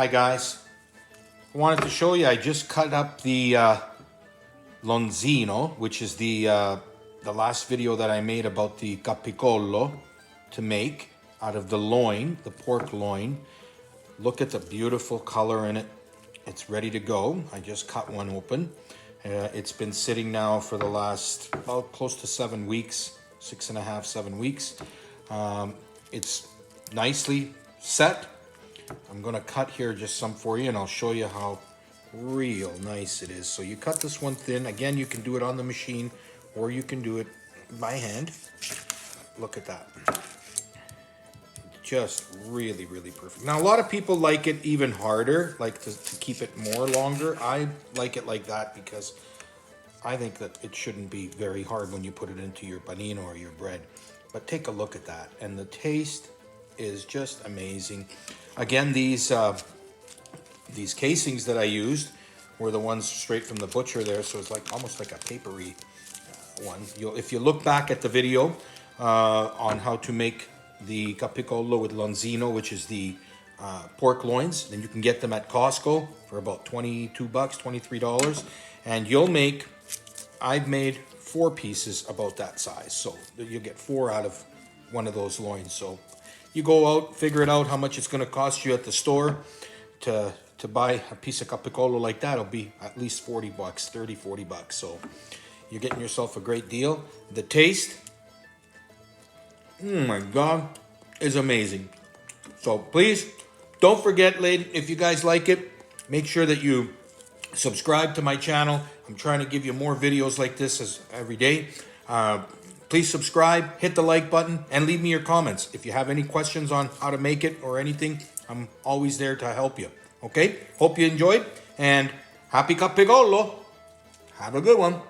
Hi guys, I wanted to show you, I just cut up the lonzino, which is the last video that I made about the capicollo to make out of the loin, the pork loin. Look at the beautiful color in it. It's ready to go. I just cut one open. It's been sitting now for the last about close to 7 weeks, 6.5, 7 weeks. It's nicely set. I'm gonna cut here just some for you and I'll show you how real nice it is. So you cut this one thin. Again, you can do it on the machine or you can do it by hand. Look at that. Just really, really perfect. Now, a lot of people like it even harder, like to keep it more longer. I like it like that because I think that it shouldn't be very hard when you put it into your panino or your bread. But take a look at that. And the taste is just amazing. Again, these casings that I used were the ones straight from the butcher there, so it's like almost like a papery one. If you look back at the video on how to make the capicollo with lonzino, which is the pork loins, then you can get them at Costco for about $22, $23, and I've made 4 pieces about that size, so you'll get 4 out of one of those loins. So you go out, figure it out how much it's going to cost you at the store to buy a piece of capicollo like that. It'll be at least 40 bucks, 30, 40 bucks. So you're getting yourself a great deal. The taste, oh my God, is amazing. So please don't forget, if you guys like it, make sure that you subscribe to my channel. I'm trying to give you more videos like this every day. Please subscribe, hit the like button, and leave me your comments. If you have any questions on how to make it or anything, I'm always there to help you. Okay? Hope you enjoyed, and happy capicollo. Have a good one.